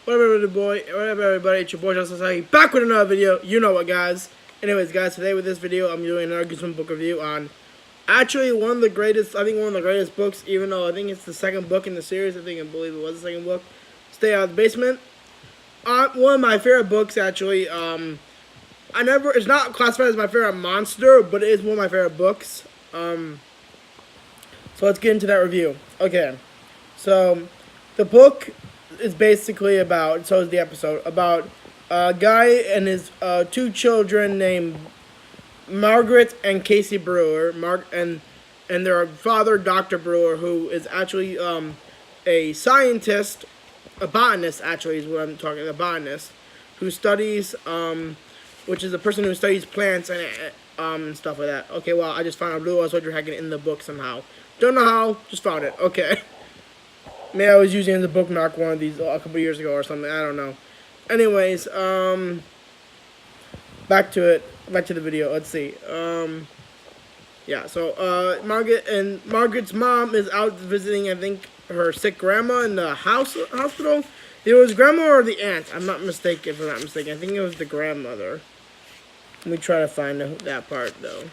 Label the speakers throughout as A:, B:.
A: Whatever everybody, it's your boy John Society, back with another video. You know what, guys. Anyways, guys, today with this video, I'm doing another Goosebumps book review on actually one of the greatest, I think one of the greatest books, even though I think it's the second book in the series. I believe it was the second book. Stay Out of the Basement. One of my favorite books, actually. It's not classified as my favorite monster, but it is one of my favorite books. So let's get into that review. Okay, so the book is basically about, so is the episode, about a guy and his two children named Margaret and Casey Brewer, and their father, Dr. Brewer, who is actually a scientist, a botanist actually is what I'm talking, a botanist, who studies, which is a person who studies plants and stuff like that. Okay, well, I just found out Blue Eyes Soldier Hacking in the book somehow. Don't know how, just found it. Okay. Maybe I was using it as a bookmark one of these a couple years ago or something. I don't know. Anyways, back to it. Back to the video. Let's see. Yeah. So, Margaret's mom is out visiting, I think, her sick grandma in the hospital. It was grandma or the aunt. I'm not mistaken. If I'm not mistaken, I think it was the grandmother. Let me try to find that part though.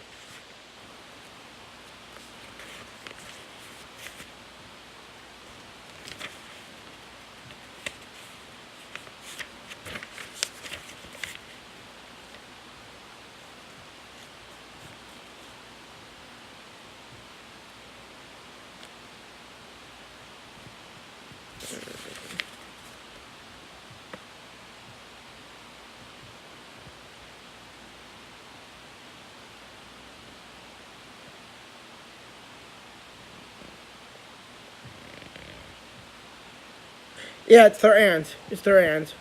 A: Yeah, it's their aunt. It's their aunt.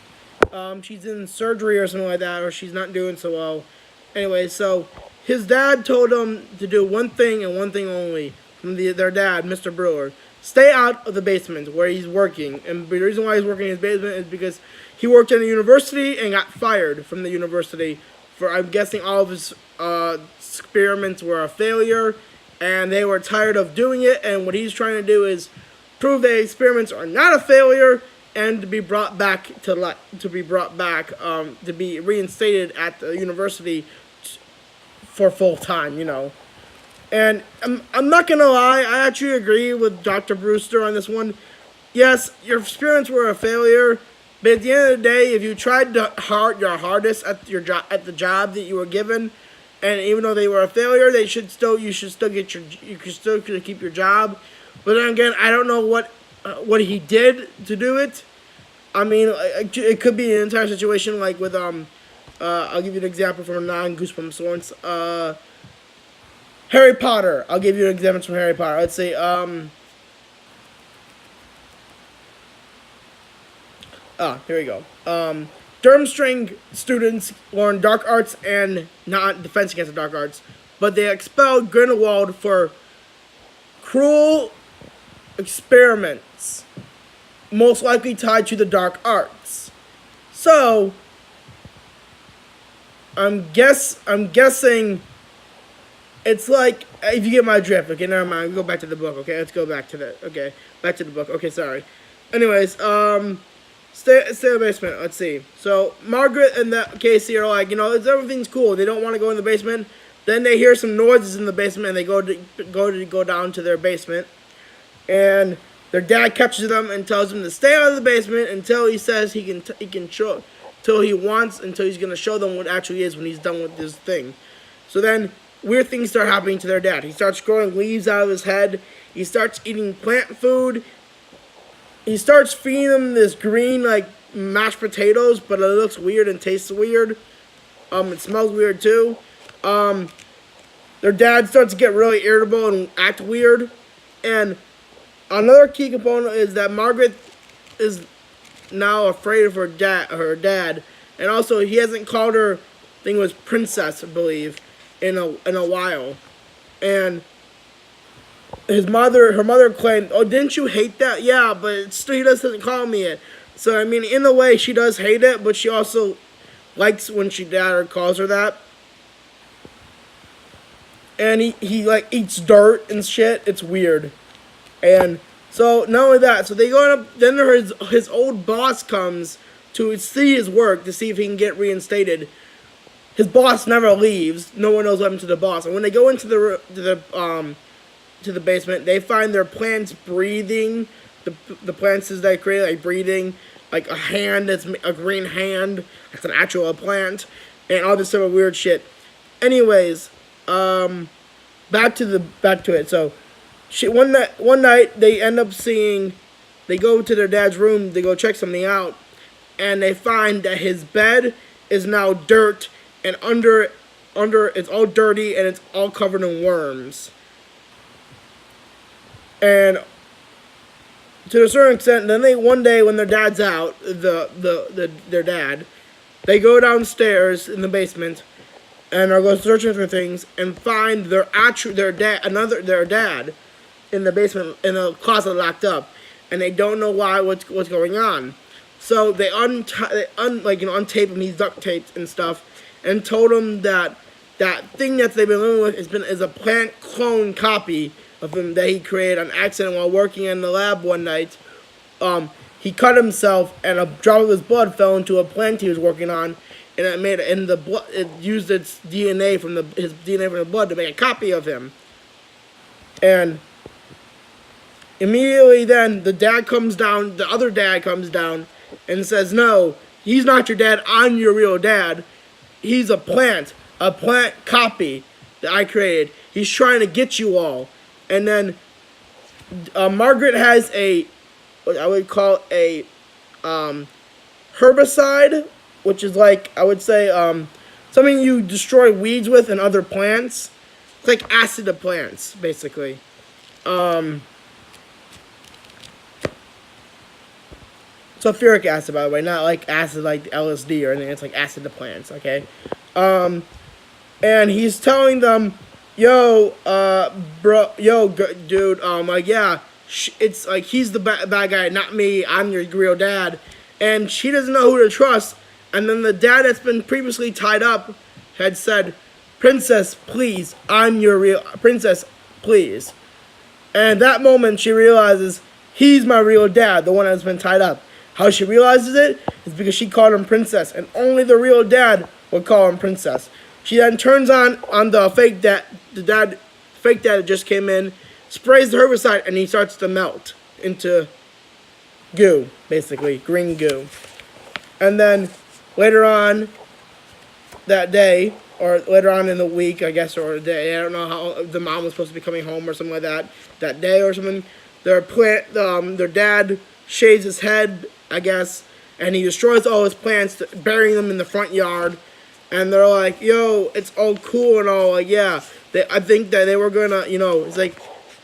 A: She's in surgery or something like that, or she's not doing so well. Anyway, so his dad told him to do one thing and one thing only. From their dad, Mr. Brewer, stay out of the basement where he's working. And the reason why he's working in his basement is because he worked in the university and got fired from the university for, I'm guessing, all of his experiments were a failure, and they were tired of doing it. And what he's trying to do is prove that experiments are not a failure, and to be brought back to be reinstated at the university for full time, you know. And I'm not gonna lie, I actually agree with Dr. Brewster on this one. Yes, your experiments were a failure, but at the end of the day, if you tried your hardest at your job, at the job that you were given, and even though they were a failure, you should still keep your job. But then again, I don't know what he did to do it. I mean, it could be an entire situation like with I'll give you an example from a non-Goosebumps once. Harry Potter. I'll give you an example from Harry Potter. Let's say here we go. Durmstrang students learn dark arts and not defense against the dark arts, but they expelled Grindelwald for cruel experiments, most likely tied to the dark arts. So, I'm guessing it's like, if you get my drift. Okay, never mind. We go back to the book. Okay, let's go back to back to the book. Okay, sorry. Anyways, stay in the basement. Let's see. So Margaret and Casey are like, everything's cool. They don't want to go in the basement. Then they hear some noises in the basement, and they go down to their basement. And their dad catches them and tells them to stay out of the basement until he says until he's gonna show them what actually is when he's done with this thing. So then weird things start happening to their dad. He starts growing leaves out of his head. He starts eating plant food. He starts feeding them this green mashed potatoes, but it looks weird and tastes weird. It smells weird too. Their dad starts to get really irritable and act weird. And another key component is that Margaret is now afraid of her dad, and also he hasn't called her, I think it was princess, I believe, in a while. And her mother claimed, "Oh, didn't you hate that?" "Yeah, but still he doesn't call me it." So I mean, in a way, she does hate it, but she also likes when dad calls her that. And he eats dirt and shit. It's weird. And So not only that, so they go up. Then his old boss comes to see his work to see if he can get reinstated. His boss never leaves. No one knows what happened to the boss. And when they go into the basement, they find their plants breathing. The plants that they create, like breathing, like a hand that's a green hand. That's an actual plant, and all this sort of weird shit. Anyways, back to it. So, one night they end up seeing, they go to their dad's room. They go check something out, and they find that his bed is now dirt, and under it's all dirty and it's all covered in worms. And to a certain extent, then they one day when their dad's out, their dad, they go downstairs in the basement and are going searching for things and find their dad in the basement in a closet locked up, and they don't know what's going on. So they untape him. He's duct taped and stuff, and told him that thing that they've been living with is a plant clone copy of him that he created on accident while working in the lab one night. He cut himself, and a drop of his blood fell into a plant he was working on, and it used its DNA his DNA from the blood to make a copy of him. And immediately then, the other dad comes down, and says, "No, he's not your dad. I'm your real dad. He's a plant copy that I created. He's trying to get you all." And then Margaret has what I would call a herbicide, which is like, I would say, something you destroy weeds with and other plants. It's like acid to plants, basically. Sulfuric acid, by the way, not like acid like LSD or anything. It's like acid to plants, okay? And he's telling them, "Yo, dude, like, yeah, it's like he's the bad guy, not me. I'm your real dad." And she doesn't know who to trust. And then the dad that's been previously tied up had said, "Princess, please, I'm your real princess, please." And at that moment, she realizes he's my real dad, the one that's been tied up. How she realizes it is because she called him princess, and only the real dad would call him princess. She then turns on the fake dad, fake dad that just came in, sprays the herbicide, and he starts to melt into goo, basically, green goo. And then later on that day, or later on in the week, I guess, or a day, I don't know how, the mom was supposed to be coming home or something like that day or something, their dad shaves his head, I guess, and he destroys all his plants, burying them in the front yard. And they're like, "Yo, it's all cool and all." Like, yeah, I think that they were gonna, it's like,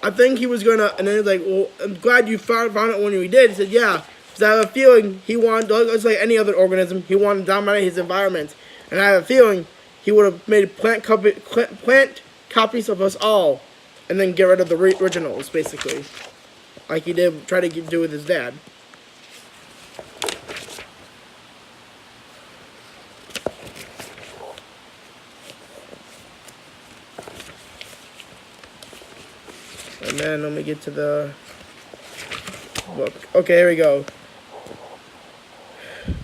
A: I think he was gonna, and then he's like, "Well, I'm glad you found it when you did." He said, "Yeah, because I have a feeling he wanted, just like any other organism, he wanted to dominate his environment, and I have a feeling he would have made plant copies of us all, and then get rid of the originals, basically, like he did try to do with his dad." And then let me get to the book. Okay, here we go.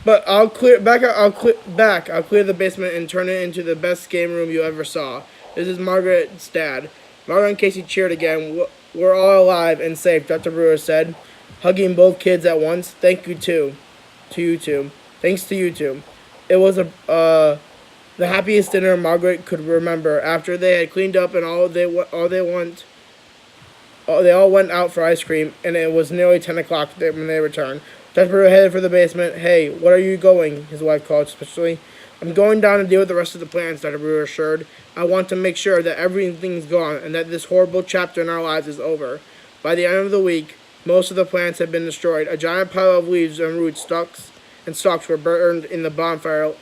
A: But I'll clear the basement and turn it into the best game room you ever saw. This is Margaret's dad. Margaret and Casey cheered again. "We're all alive and safe," Dr. Brewer said, hugging both kids at once. "Thank you too. To you two. Thanks to you two." It was the happiest dinner Margaret could remember. After they had cleaned up and they all went out for ice cream, and it was nearly 10 o'clock when they returned. Dr. Brewer headed for the basement. "Hey, what are you going?" his wife called suspiciously. "I'm going down to deal with the rest of the plans," Dr. Brewer assured. "I want to make sure that everything's gone and that this horrible chapter in our lives is over." By the end of the week, most of the plants had been destroyed. A giant pile of leaves and root stalks were burned in the bonfire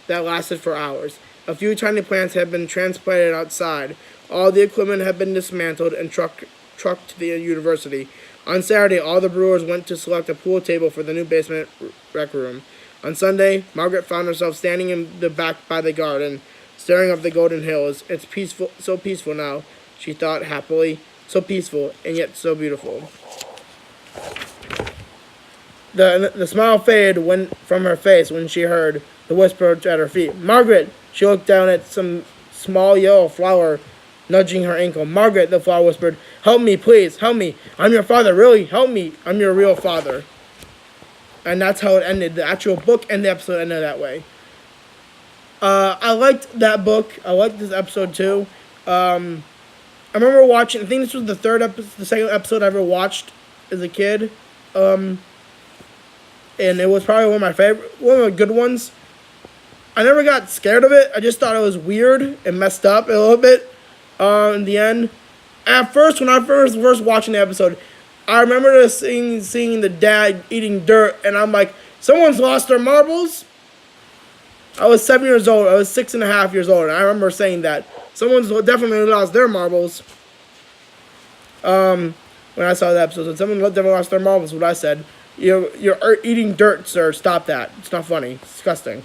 A: that lasted for hours. A few tiny plants had been transplanted outside. All the equipment had been dismantled and trucked to the university. On Saturday, all the Brewers went to select a pool table for the new basement rec room. On Sunday, Margaret found herself standing in the back by the garden, staring up the golden hills. "It's so peaceful now," she thought happily. "So peaceful, and yet so beautiful." The smile faded from her face when she heard the whisper at her feet. Margaret! She looked down at some small yellow flower nudging her ankle. Margaret, the flower whispered, help me, please, help me. I'm your father, really, help me. I'm your real father. And that's how it ended. The actual book and the episode ended that way. I liked that book. I liked this episode too. I remember watching, I think this was the second episode I ever watched as a kid. And it was probably one of the good ones. I never got scared of it. I just thought it was weird and messed up a little bit. In the end, at first, when I first watching the episode, I remember seeing the dad eating dirt, and I'm like, someone's lost their marbles. I was 7 years old. I was 6.5 years old, and I remember saying that someone's definitely lost their marbles. When I saw the episode, so someone definitely lost their marbles. What I said. You're eating dirt, sir. Stop that. It's not funny. It's disgusting.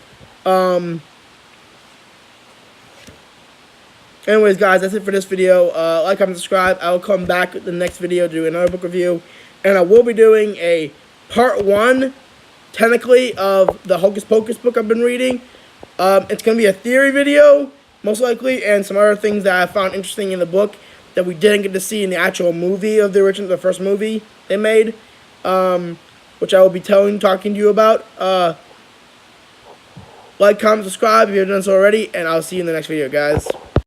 A: Anyways, guys, that's it for this video. Like, comment, subscribe. I will come back with the next video to do another book review. And I will be doing a part 1, technically, of the Hocus Pocus book I've been reading. It's going to be a theory video, most likely, and some other things that I found interesting in the book that we didn't get to see in the actual movie of the first movie they made. Which I will be talking to you about. Like, comment, subscribe if you haven't done so already, and I'll see you in the next video, guys.